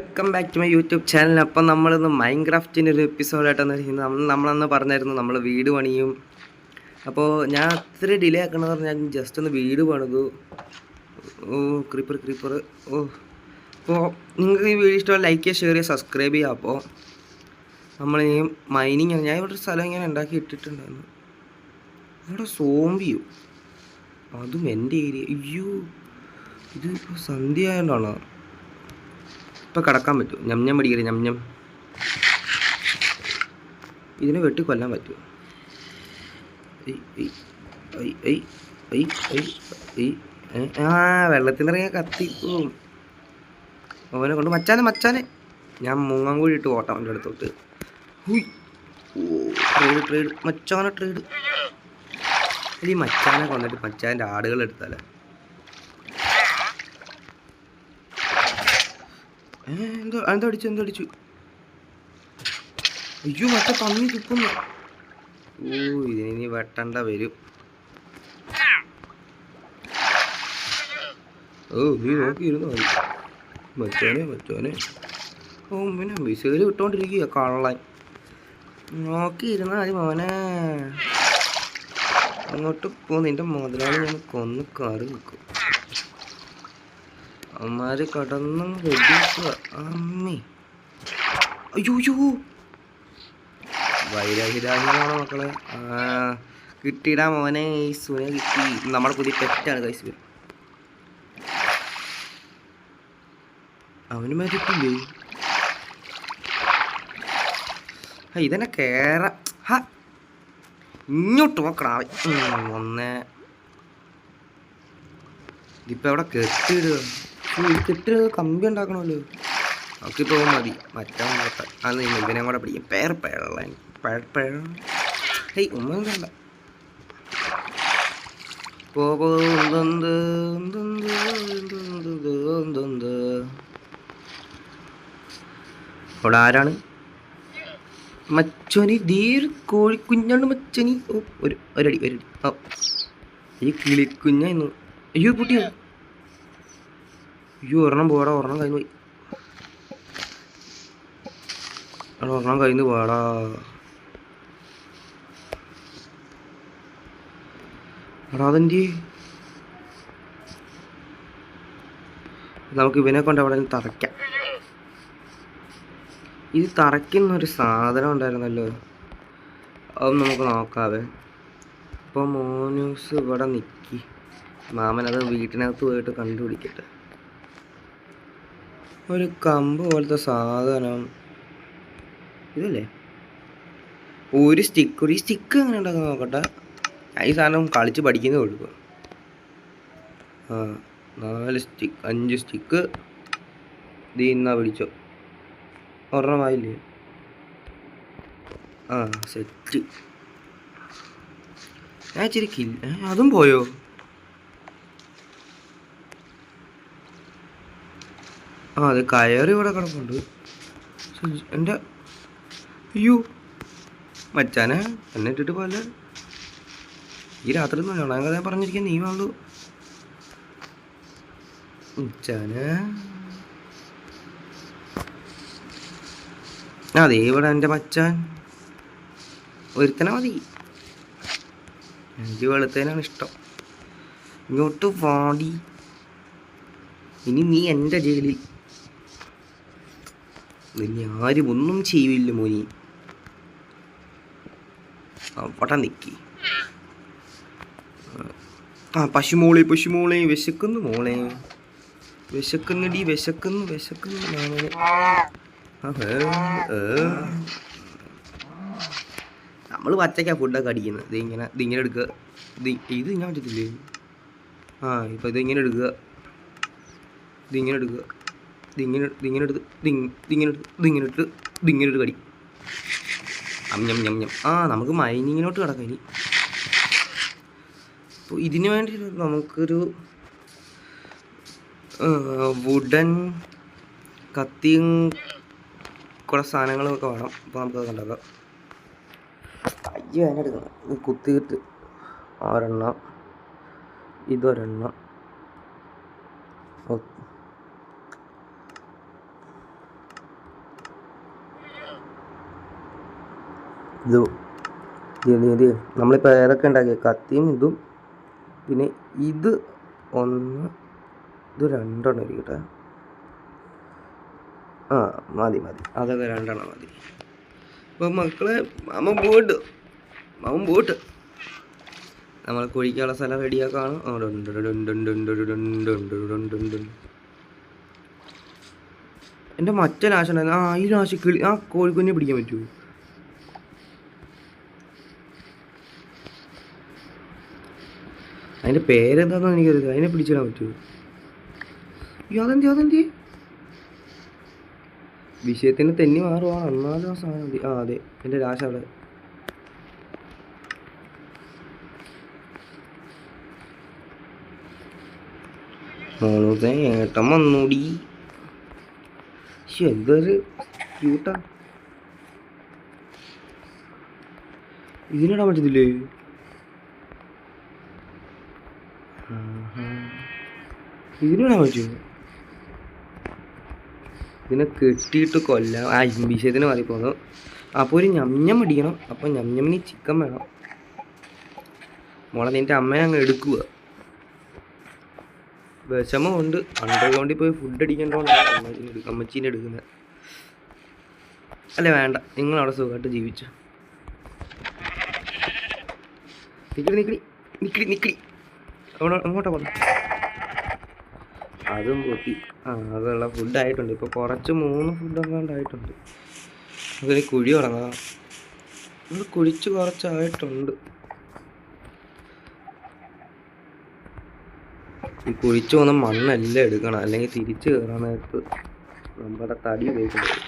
Welcome back to my YouTube channel. അപ്പം നമ്മളിന്ന് മൈൻക്രാഫ്റ്റിൻ്റെ ഒരു എപ്പിസോഡായിട്ടാണ് ഇരിക്കുന്നത്. നമ്മളന്ന് പറഞ്ഞായിരുന്നു നമ്മൾ വീട് പണിയും. അപ്പോൾ ഞാൻ അത്ര ഡിലേ ആക്കണമെന്ന് പറഞ്ഞാൽ ജസ്റ്റ് ഒന്ന് വീട് പണിതു. ഓ ക്രീപ്പർ ഓ. അപ്പോൾ നിങ്ങൾക്ക് ഈ വീഡിയോ ഇഷ്ടമായി ലൈക്ക് ചെയ്യുക, ഷെയർ ചെയ്യുക, സബ്സ്ക്രൈബ് ചെയ്യുക. അപ്പോൾ നമ്മൾ ഈ മൈനിങ് ആണ്. ഞാൻ ഇവിടെ ഒരു സ്ഥലം ഇങ്ങനെ ഉണ്ടാക്കി ഇട്ടിട്ടുണ്ടായിരുന്നു. ഇവിടെ സോംബിയോ, അതും എൻ്റെ ഏരിയ. അയ്യോ, ഇത് ഇപ്പോൾ സന്ധ്യ ആയതുകൊണ്ടാണോ? ഇപ്പം കിടക്കാൻ പറ്റും. ഞം പിടിക്കരുത്, ഞം. ഇതിനെ വെട്ടി കൊല്ലാൻ പറ്റുമോ? ആ വെള്ളത്തിനിറങ്ങിയ കത്തിപ്പോവും. അവനെ കൊണ്ട് മച്ചാനെ ഞാൻ മുങ്ങാൻ കൂടി ഇട്ട് ഓട്ടാം അവൻ്റെ അടുത്തോട്ട്. ട്രേഡ് മച്ചാനെ ട്രേഡ്. ഈ മച്ചാനെ കൊന്നിട്ട് മച്ചാൻ്റെ ആടുകൾ എടുത്താലേ. എന്തോ അടിച്ചു. അയ്യോ മറ്റേ പന്നി തുപ്പുന്നു. ഓ ഇതിനി വെട്ടണ്ട വരും. ഓ നീ നോക്കിയിരുന്നു മറ്റോനെ. ഓ പിന്നെ വിസയിൽ വിട്ടോണ്ടിരിക്കുക കള്ളൻ. നോക്കിയിരുന്നാ മതി മോനെ. അങ്ങോട്ട് പോ, നിന്റെ മുതലാളി ഞാൻ കൊന്ന് കറി വെക്കും. അമ്മാര് കടന്നും വെടിക്കുക. അമ്മേ അയ്യോ വൈരാഹിരാഹികളാണോ മക്കളെ? കിട്ടിയിടാ മോനെ. ഈ സുന കിട്ടി. നമ്മുടെ പുതിയ പെറ്റാണ് കൈസ്. അവന് മരിക്കില്ലേ? ഇതന്നെ കേറാ. ഇങ്ങോട്ട് നോക്കണ ഒന്നേ. ഇതിപ്പോൾ എവിടെ കെട്ടിയിടുക? കെട്ടിടുക കമ്പി ഉണ്ടാക്കണമല്ലോ. നമുക്കിപ്പോൾ മതി മറ്റാൻ നോട്ടെ. അത് ഇതിനെ കൂടെ പിടിക്കും. പേഴ ഉമ്മണ്ട അവിടെ ആരാണ്? മച്ചോനി ധീർ കോഴിക്കുഞ്ഞാണ് മച്ചനി. ഓ ഒരടി. ഓ ഈ കിളിക്കുഞ്ഞായിരുന്നു. അയ്യോ കുട്ടിയോ. അയ്യോ ഒരെണ്ണം പോടാ. ഒരെണ്ണം കഴിഞ്ഞു പോയി. ഒരെണ്ണം കഴിഞ്ഞു പോടാ. എടാ അതെന്തി? നമുക്ക് ഇവനെ കൊണ്ട് അവിടെ തറയ്ക്കാം. ഇത് തറയ്ക്കുന്നൊരു സാധനം ഉണ്ടായിരുന്നല്ലോ, അത് നമുക്ക് നോക്കാവേ. അപ്പോൾ മോനൂസ് ഇവിടെ നിൽക്കി. മാമനത് വീട്ടിനകത്ത് പോയിട്ട് കണ്ടുപിടിക്കട്ടെ. ഒരു കമ്പ് പോലത്തെ സാധനം ഇതല്ലേ? ഒരു സ്റ്റിക്ക് എങ്ങനെ ഉണ്ടാക്കാൻ നോക്കട്ടെ. ഈ സാധനം കളിച്ച് പഠിക്കുന്നേ ഉള്ളൂ. 4 സ്റ്റിക്ക് 5 സ്റ്റിക്ക്. ഇന്നാ പിടിച്ചോ. ഒരെണ്ണമായില്ലേ? സെറ്റ്. ഞാൻ ഇച്ചിരി അതും പോയോ? അത് കയറി ഇവിടെ കിടപ്പുണ്ട്. എൻ്റെ അയ്യോ മച്ചാനെ എന്നെ ഇട്ടിട്ട് പോലെ. ഈ രാത്രി ഒന്നും കാണാൻ കഥ പറഞ്ഞിരിക്കാൻ നീ വേണ്ടു മച്ചാനെ. അതേ ഇവിടെ എൻ്റെ മച്ചാൻ ഒരുത്തനെ മതി. എനിക്ക് വെളുത്തേനാണ് ഇഷ്ടം. ഇങ്ങോട്ട് വാടി. ഇനി നീ എൻ്റെ ജയിലിൽ. നിന്നെ ആരും ഒന്നും ചെയ്യില്ല മോനി. അവിടെ നിൽക്കി. പശുമോളെ വിശക്കുന്നു മോളെ. വിശക്കുന്നുടി വിശക്കുന്നു മാമനെ. നമ്മൾ പച്ചക്കാ ഫുഡൊക്കെ അടിക്കുന്നത്. ഇതിങ്ങനെ എടുക്കുക. ഇത് ഞാൻ പറ്റത്തില്ലേ? ഇപ്പം ഇതിങ്ങനെ എടുക്കുക. ഇതിങ്ങനെ എടുത്ത് കടി. ഞം. നമുക്ക് മൈനിങ്ങിലോട്ട് കിടക്കാം ഇനി. അപ്പോൾ ഇതിന് വേണ്ടി നമുക്കൊരു വുഡൻ കത്തിയും കുറേ സാധനങ്ങളൊക്കെ വേണം. അപ്പോൾ നമുക്കത് കണ്ടാക്കാം. അയ്യോ അതിനെടുക്കണം. ഇത് കുത്തിയിട്ട് ഒരെണ്ണം, ഇതൊരെണ്ണം. ഇത് ഇത് നമ്മളിപ്പോൾ ഏതൊക്കെ ഉണ്ടാക്കിയ കത്തിയും ഇതും പിന്നെ ഇത് ഒന്ന് ഇത് രണ്ടെണ്ണം ഇരിക്കട്ടെ. ആ മതി അതൊക്കെ രണ്ടെണ്ണം മതി. അപ്പോൾ മക്കളെ മാമൻ പോട്ട് നമ്മൾ കുഴിക്കാനുള്ള സ്ഥലം റെഡിയാക്കാണ്. എൻ്റെ മറ്റേ നാശം ഉണ്ടായിരുന്നു. ഈ നാശം കിളി കോഴിക്കുഞ്ഞെ പിടിക്കാൻ പറ്റുമോ? അതിൻ്റെ പേരെന്താണെന്ന് എനിക്കറിയില്ല. അതിനെ പിടിച്ചിടാൻ പറ്റുമോ? അതെന്തി വിഷയത്തിന് തെന്നി മാറുവാ. എന്നാലും ആ സാധനം മതി. അതെ എൻ്റെ രാശ അവിടെ. ഏട്ടൻ വന്നൂടി. എന്തൊരു ക്യൂട്ടാ. ഇതിനിടാൻ പറ്റത്തില്ലേ? ഇതിനിടാൻ പറ്റുമോ? ഇതിനെ കെട്ടിയിട്ട് കൊല്ലാം. വിഷയത്തിന് മാറിപ്പോന്നു. അപ്പോൾ ഒരു ഞമ്മം അടിക്കണം. അപ്പോൾ ഞമ്മന് ചിക്കൻ വേണം. മോളെ നിൻ്റെ അമ്മേനെ അങ്ങ് എടുക്കുക. വിഷമം കൊണ്ട് അണ്ടർഗ്രൗണ്ടിൽ പോയി ഫുഡ് അടിക്കേണ്ടതുകൊണ്ടാണ് അമ്മച്ചീനെ എടുക്കുന്നത്. അല്ലേ വേണ്ട, നിങ്ങളവിടെ സുഖമായിട്ട് ജീവിച്ചു. നിക്കടി അങ്ങോട്ടാ പോകണം. അതും പൊട്ടി. അതുള്ള ഫുഡായിട്ടുണ്ട്. ഇപ്പോൾ കുറച്ച് 3 ഫുഡൊക്കെ ഉണ്ടായിട്ടുണ്ട്. അതിന് കുഴി തുടങ്ങാം. ഇത് കുഴിച്ച് കുറച്ചായിട്ടുണ്ട്. ഈ കുഴിച്ച് പോകുന്ന മണ്ണെല്ലാം എടുക്കണം, അല്ലെങ്കിൽ തിരിച്ച് കയറാൻ നേരത്ത് നമ്മുടെ തടി ഉപയോഗിക്കുന്നത്.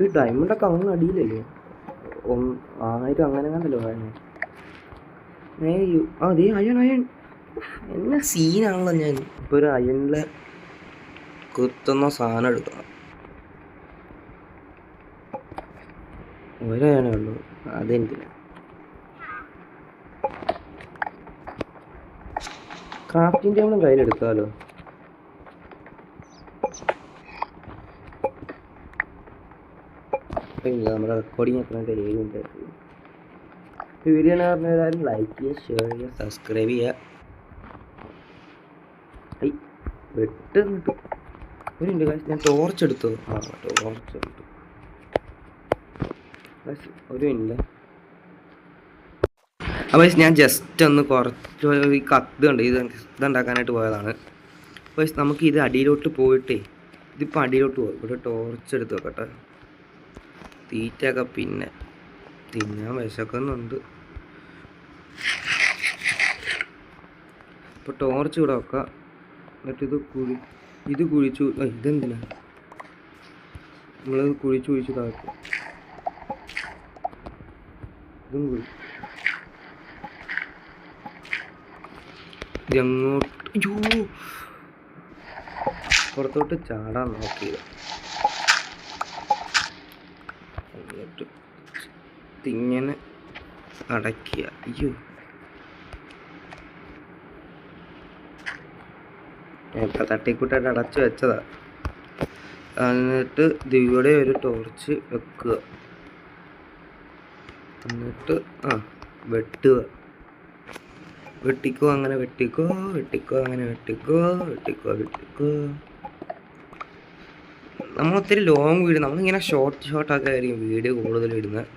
ഈ ഡയമണ്ടൊക്കെ അങ്ങ് അടിയിലല്ലേ? 1000 അങ്ങനെ കണ്ടല്ലോ വേണേ. അതേ അയൺ എന്നെ സീനാണല്ലോ. ഞാൻ ഇപ്പോൾ ഒരു അയണിലെ കുത്തുന്ന സാധനം എടുക്കണം. ഒരയണേ ഉള്ളൂ, അതെന്തിനാ? ക്രാഫ്റ്റിംഗ് ടേബിളും കയ്യിലെടുക്കാമല്ലോ. നമ്മുടെ റെക്കോർഡിങ് എത്ര 7 മിനിറ്റ്. വീഡിയോ പറഞ്ഞാലും ലൈക്ക് ചെയ്യുക, ഷെയർ ചെയ്യുക, സബ്സ്ക്രൈബ് ചെയ്യുക. വെട്ട് ഒരു മിനിറ്റ് കാശ്, ഞാൻ ടോർച്ച് എടുത്തു. ഒരു മിനിറ്റ്. അപ്പോൾ ഞാൻ ജസ്റ്റ് ഒന്ന് കുറച്ച് ഈ കത്തുണ്ട് ഇതുണ്ടാക്കാനായിട്ട് പോയതാണ്. അപ്പോൾ നമുക്ക് ഇത് അടിയിലോട്ട് പോയിട്ടേ, ഇതിപ്പോൾ അടിയിലോട്ട് പോകും. ഇവിടെ ടോർച്ച് എടുത്ത് വെക്കട്ടെ. തീറ്റയൊക്കെ പിന്നെ തിന്നാൻ വിശക്കുന്നുണ്ട്. ഇപ്പോൾ ടോർച്ച് ഇവിടെ വെക്കാം. എന്നിട്ട് ഇത് കുഴിച്ചു. ഇതെന്തിനാ നമ്മളത് കുഴിച്ച് താഴ്ത്തും. ഇതും ഇതങ്ങോട്ട് പുറത്തോട്ട് ചാടാൻ നോക്കിയത്. എന്നിട്ട് ഇങ്ങനെ അടയ്ക്കുക. ഇപ്പം തട്ടിക്കൂട്ടായിട്ട് അടച്ചു വെച്ചതാ. എന്നിട്ട് ഇവിടെ ഒരു ടോർച്ച് വെക്കുക. എന്നിട്ട് വെട്ടിക്കോ അങ്ങനെ വെട്ടിക്കോ അങ്ങനെ വെട്ടിക്കോ. നമ്മളൊത്തിരി ലോങ് വീഡിയോ, നമ്മളിങ്ങനെ ഷോർട്ടാക്കി ആയിരിക്കും വീഡിയോ കൂടുതൽ ഇടുന്നത്.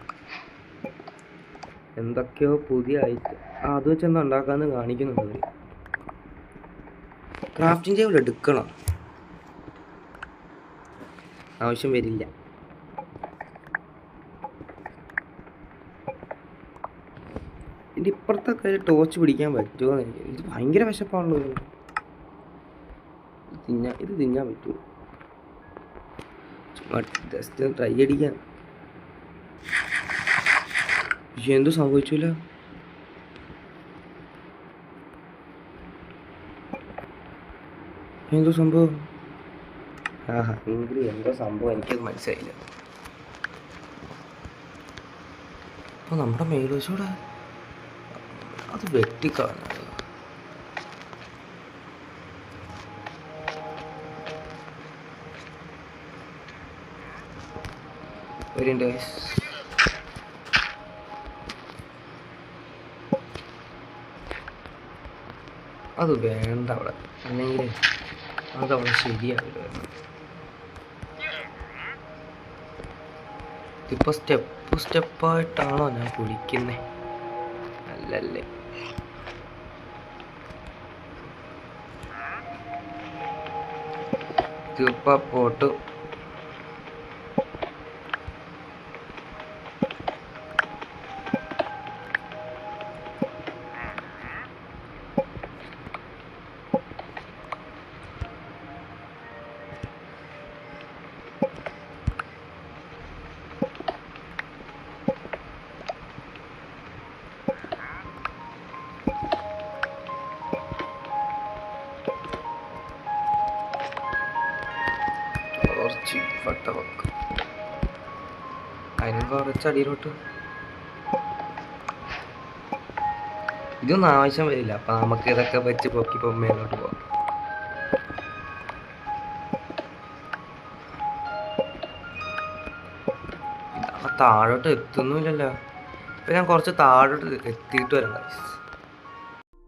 എന്തൊക്കെയോ പുതിയ ഐറ്റം അത് വെച്ചെന്താ ഉണ്ടാക്കാമെന്ന് കാണിക്കുന്നുണ്ട് അവർ. ക്രാഫ്റ്റിംഗ് ടേബിൾ എടുക്കണം, ആവശ്യം വരില്ല. ഇതിൻ്റെ ഇപ്പുറത്തൊക്കെ ടോർച്ച് പിടിക്കാൻ പറ്റുമോ എന്ന് എനിക്ക്. ഇത് ഭയങ്കര വിശപ്പാണല്ലോ. ഇത് തിന്നാൻ പറ്റുമോ? ജസ്റ്റ് ട്രൈ അടിക്കാം. എന്തോ സംഭവിച്ചില്ല. എന്തോ സംഭവം? എങ്കിലും എന്തോ സംഭവം എനിക്കത് മനസ്സിലായില്ല. അപ്പോൾ നമ്മുടെ മേൽവശൂടെ അത് വെട്ടിക്കളഞ്ഞ വരുന്നുണ്ട് ഗൈസ്. അത് വേണ്ട അവിടെ, അല്ലെങ്കിൽ അതവിടെ ശരിയാവില്ല. ഇതിപ്പോൾ സ്റ്റെപ്പായിട്ടാണോ ഞാൻ കുളിക്കുന്നത്? അല്ലല്ലേ. ഇതിപ്പോൾ പോട്ട് കുറച്ച് വട്ട വെക്കും. അതിന് കുറച്ച് അടിയിലോട്ട് ഇതൊന്നും ആവശ്യം വരില്ല. അപ്പം നമുക്ക് ഇതൊക്കെ വെച്ച് പൊക്കിപ്പോൾ മേലോട്ട് പോകാം. താഴോട്ട് എത്തുന്നില്ലല്ലോ. ഇപ്പം ഞാൻ കുറച്ച് താഴോട്ട് എത്തിയിട്ട് വരാം ഗൈസ്.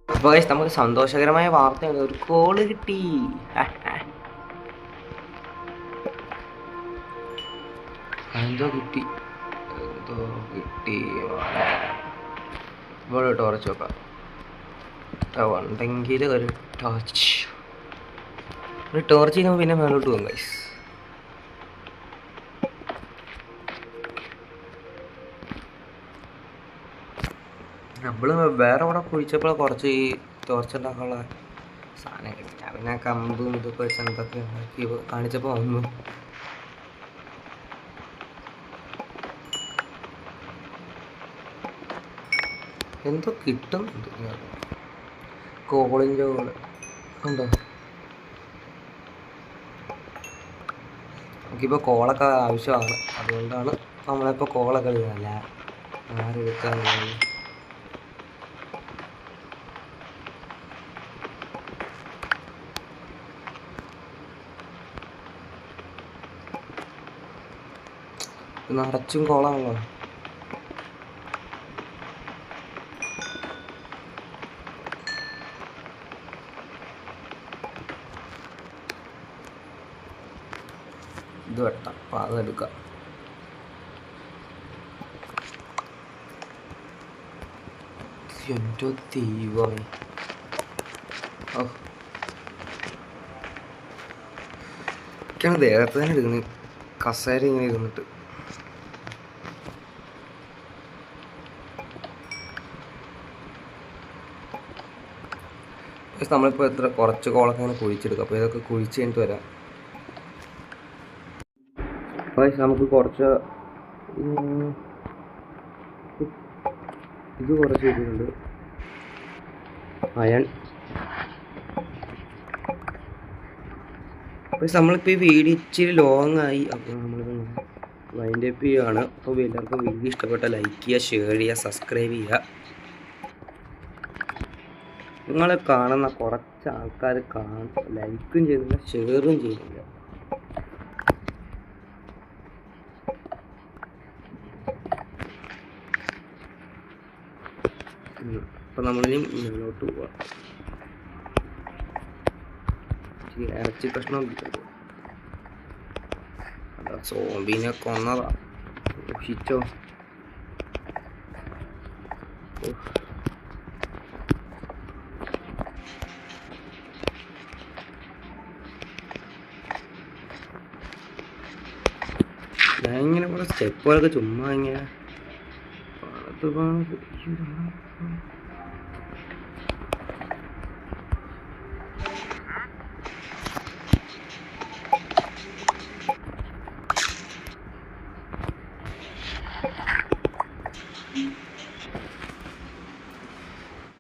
അപ്പോൾ ഗൈസ് നമുക്ക് സന്തോഷകരമായ വാർത്തയാണ്, ഒരു കോള് കിട്ടി. എന്തോ കിട്ടി. ഇവിടെ ടോർച്ച് നോക്കാം. ഉണ്ടെങ്കിൽ ഒരു ടോർച്ച് ചെയ്യുമ്പോൾ പിന്നെ മേലോട്ട് പോകും ഗൈസ്. നമ്മൾ വേറെ അവിടെ കുഴിച്ചപ്പോൾ കുറച്ച് ഈ ടോർച്ച് ഉണ്ടാക്കാനുള്ള സാധനം കിട്ടി. പിന്നെ കമ്പും ഇതൊക്കെ വെച്ച് എന്തൊക്കെ ഉണ്ടാക്കി കാണിച്ചപ്പോൾ ഒന്നും എന്തോ കിട്ടുന്നുണ്ട്. കോളിൻ്റെ പോലെ ഉണ്ടോ? നമുക്കിപ്പോൾ കോളൊക്കെ ആവശ്യമാണ്, അതുകൊണ്ടാണ് നമ്മളിപ്പോൾ കോളൊക്കെ എടുക്കാനല്ല ആരെടുക്കാൻ. നിറച്ചും കോളാണല്ലോ. ഇത് വെട്ടാം, അപ്പം അതെടുക്കാം. എൻ്റെ ദൈവമേ. ഓ എനിക്കാണ് ദേഹത്ത് തന്നെ എടുക്കുന്നത്, കസേര ഇങ്ങനെ ഇരുന്നിട്ട്. നമ്മളിപ്പോൾ കുറച്ച് കോളൊക്കെ ഇങ്ങനെ കുഴിച്ചെടുക്കും. അപ്പോൾ ഇതൊക്കെ കുഴിച്ച് കഴിഞ്ഞിട്ട് വരാം. അപ്പോൾ നമുക്ക് കുറച്ച് ഇത് കുറച്ച് ഇട്ടിട്ടുണ്ട് അയൺ. അപ്പോൾ നമ്മളിപ്പോൾ ഈ വീഡിയോ ഇച്ചിരി ലോങ് ആയി. അപ്പോൾ നമ്മളിത് വൈൻഡ് അപ്പ് ചെയ്യുകയാണ്. അപ്പോൾ എല്ലാവർക്കും വീഡിയോ ഇഷ്ടപ്പെട്ട ലൈക്ക് ചെയ്യുക, ഷെയർ ചെയ്യുക, സബ്സ്ക്രൈബ് ചെയ്യുക. നിങ്ങൾ കാണുന്ന കുറച്ച് ആൾക്കാർ ലൈക്കും ചെയ്യുന്നില്ല, ഷെയറും ചെയ്യുന്നില്ല. അപ്പം നമ്മളിനി മുന്നോട്ട് പോവാം. ഇറച്ചി പ്രശ്നം അതാ സോംബിനെ കൊന്നതാ. ഊഹിച്ചോ. ഞാൻ ഇങ്ങനെ കുറേ സ്റ്റെപ്പുകളൊക്കെ ചുമ്മാ ഇങ്ങനെ പണത്ത്